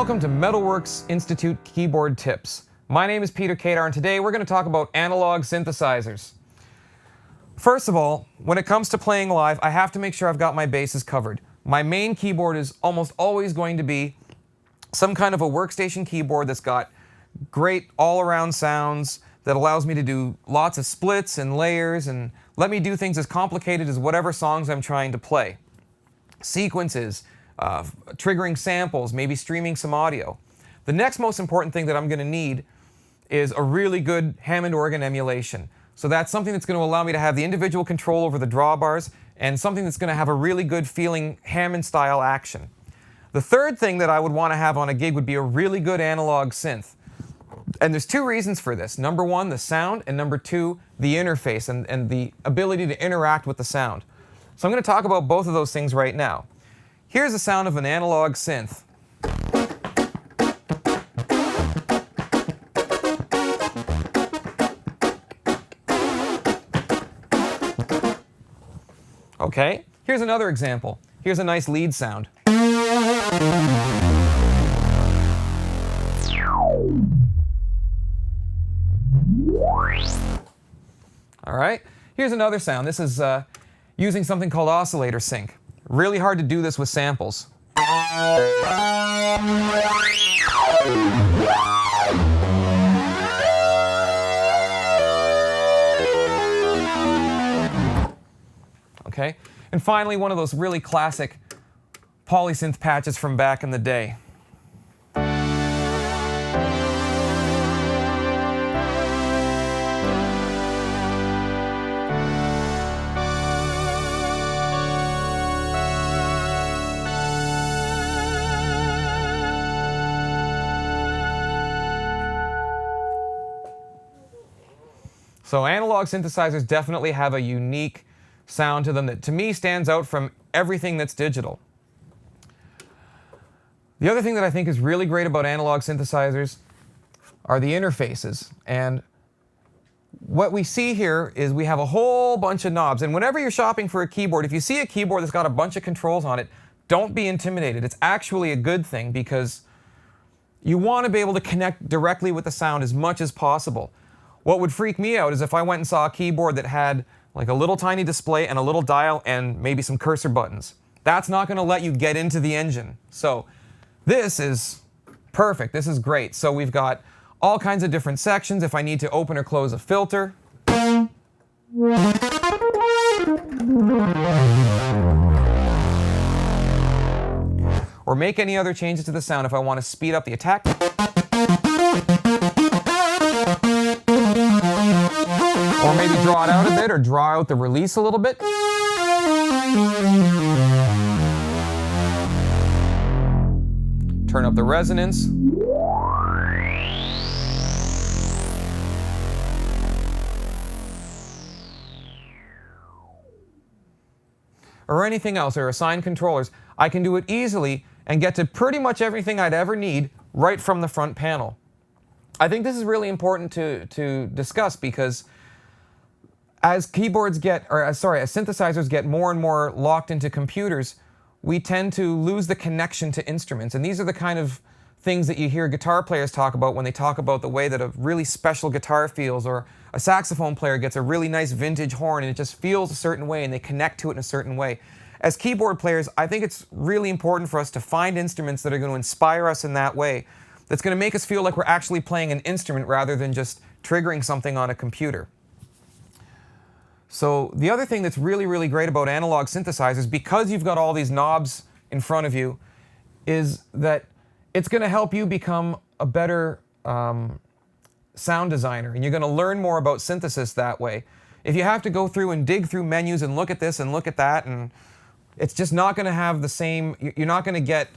Welcome to Metalworks Institute Keyboard Tips. My name is Peter Kadar, and today we're going to talk about analog synthesizers. First of all, when it comes to playing live, I have to make sure I've got my bases covered. My main keyboard is almost always going to be some kind of a workstation keyboard that's got great all-around sounds, that allows me to do lots of splits and layers and let me do things as complicated as whatever songs I'm trying to play. Sequences, triggering samples, maybe streaming some audio. The next most important thing that I'm going to need is a really good Hammond organ emulation. So that's something that's going to allow me to have the individual control over the drawbars and something that's going to have a really good feeling Hammond style action. The third thing that I would want to have on a gig would be a really good analog synth. And there's two reasons for this. Number one, the sound, and number two, the interface and the ability to interact with the sound. So I'm going to talk about both of those things right now. Here's the sound of an analog synth. Okay, here's another example. Here's a nice lead sound. All right, here's another sound. This is using something called Oscillator Sync. Really hard to do this with samples. Okay, and finally, one of those really classic polysynth patches from back in the day. So analog synthesizers definitely have a unique sound to them that to me stands out from everything that's digital. The other thing that I think is really great about analog synthesizers are the interfaces. And what we see here is we have a whole bunch of knobs. And whenever you're shopping for a keyboard, if you see a keyboard that's got a bunch of controls on it, don't be intimidated. It's actually a good thing because you want to be able to connect directly with the sound as much as possible. What would freak me out is if I went and saw a keyboard that had like a little tiny display and a little dial and maybe some cursor buttons. That's not going to let you get into the engine. So this is perfect. This is great. So we've got all kinds of different sections. If I need to open or close a filter. Or make any other changes to the sound if I want to speed up the attack. Or maybe draw it out a bit, or draw out the release a little bit. Turn up the resonance. Or anything else, or assign controllers. I can do it easily and get to pretty much everything I'd ever need right from the front panel. I think this is really important to discuss because as synthesizers get more and more locked into computers, we tend to lose the connection to instruments. And these are the kind of things that you hear guitar players talk about when they talk about the way that a really special guitar feels, or a saxophone player gets a really nice vintage horn and it just feels a certain way and they connect to it in a certain way. As keyboard players, I think it's really important for us to find instruments that are going to inspire us in that way, that's going to make us feel like we're actually playing an instrument rather than just triggering something on a computer. So the other thing that's really, really great about analog synthesizers, because you've got all these knobs in front of you, is that it's going to help you become a better sound designer, and you're going to learn more about synthesis that way. If you have to go through and dig through menus and look at this and look at that, and it's just not going to have the same, you're not going to get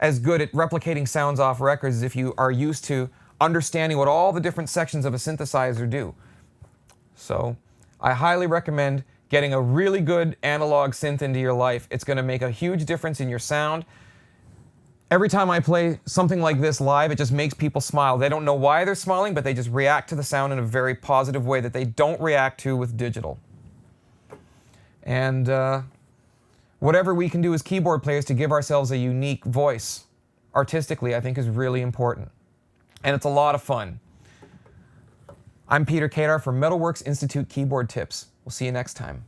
as good at replicating sounds off records as if you are used to understanding what all the different sections of a synthesizer do. So I highly recommend getting a really good analog synth into your life. It's going to make a huge difference in your sound. Every time I play something like this live, it just makes people smile. They don't know why they're smiling, but they just react to the sound in a very positive way that they don't react to with digital. And whatever we can do as keyboard players to give ourselves a unique voice, artistically, I think is really important. And it's a lot of fun. I'm Peter Kadar from Metalworks Institute Keyboard Tips. We'll see you next time.